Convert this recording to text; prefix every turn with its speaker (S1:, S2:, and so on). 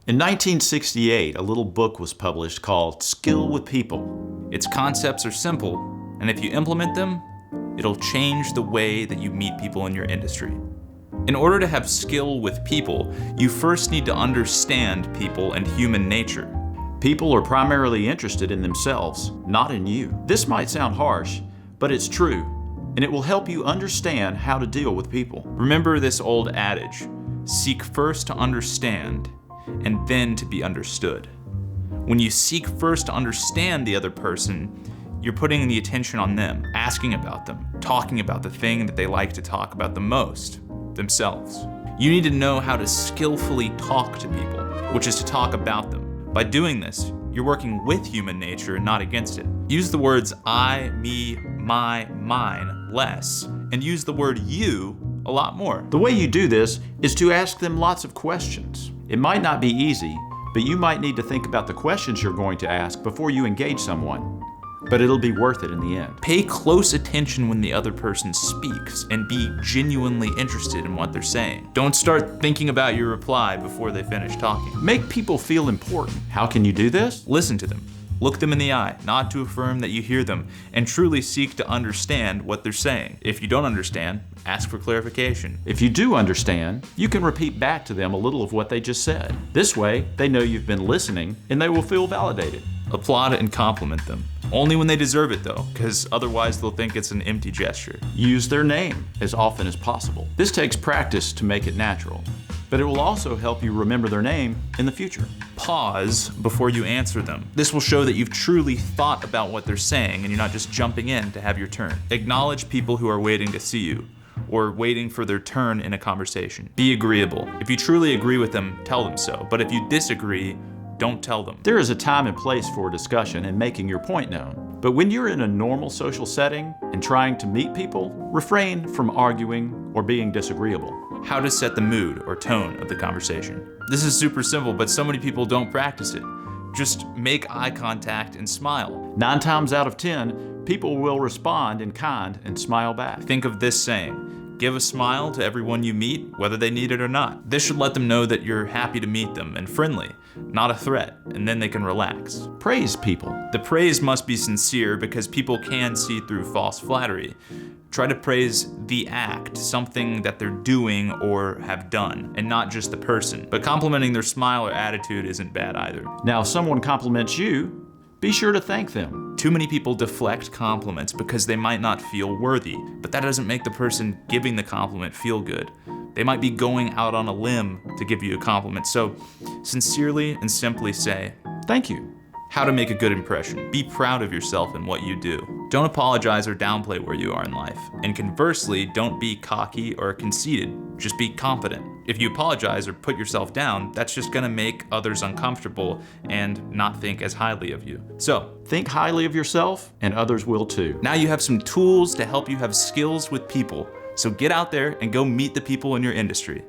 S1: In 1968, a little book was published called Skill with People.
S2: Its concepts are simple, and if you implement them, it'll change the way that you meet people in your industry. In order to have skill with people, you first need to understand people and human nature.
S1: People are primarily interested in themselves, not in you. This might sound harsh, but it's true, and it will help you understand how to deal with people.
S2: Remember this old adage, seek first to understand, and then to be understood. When you seek first to understand the other person, you're putting the attention on them, asking about them, talking about the thing that they like to talk about the most, themselves. You need to know how to skillfully talk to people, which is to talk about them. By doing this, you're working with human nature and not against it. Use the words I, me, my, mine less, and use the word you a lot more.
S1: The way you do this is to ask them lots of questions. It might not be easy, but you might need to think about the questions you're going to ask before you engage someone. But it'll be worth it in the end.
S2: Pay close attention when the other person speaks and be genuinely interested in what they're saying. Don't start thinking about your reply before they finish talking.
S1: Make people feel important. How can you do this?
S2: Listen to them. Look them in the eye, nod to affirm that you hear them, and truly seek to understand what they're saying. If you don't understand, ask for clarification.
S1: If you do understand, you can repeat back to them a little of what they just said. This way, they know you've been listening and they will feel validated.
S2: Applaud and compliment them. Only when they deserve it though, because otherwise they'll think it's an empty gesture.
S1: Use their name as often as possible. This takes practice to make it natural, but it will also help you remember their name in the future.
S2: Pause before you answer them. This will show that you've truly thought about what they're saying and you're not just jumping in to have your turn. Acknowledge people who are waiting to see you or waiting for their turn in a conversation. Be agreeable. If you truly agree with them, tell them so. But if you disagree, don't tell them.
S1: There is a time and place for discussion and making your point known. But when you're in a normal social setting and trying to meet people, refrain from arguing or being disagreeable.
S2: How to set the mood or tone of the conversation. This is super simple, but so many people don't practice it. Just make eye contact and smile.
S1: 9 times out of 10, people will respond in kind and smile back.
S2: Think of this saying, give a smile to everyone you meet, whether they need it or not. This should let them know that you're happy to meet them and friendly, not a threat, and then they can relax.
S1: Praise people.
S2: The praise must be sincere because people can see through false flattery. Try to praise the act, something that they're doing or have done, and not just the person. But complimenting their smile or attitude isn't bad either.
S1: Now, if someone compliments you, be sure to thank them.
S2: Too many people deflect compliments because they might not feel worthy, but that doesn't make the person giving the compliment feel good. They might be going out on a limb to give you a compliment, so sincerely and simply say,
S1: thank you.
S2: How to make a good impression. Be proud of yourself and what you do. Don't apologize or downplay where you are in life. And conversely, don't be cocky or conceited. Just be confident. If you apologize or put yourself down, that's just gonna make others uncomfortable and not think as highly of you. So,
S1: think highly of yourself and others will too.
S2: Now you have some tools to help you have skills with people. So get out there and go meet the people in your industry.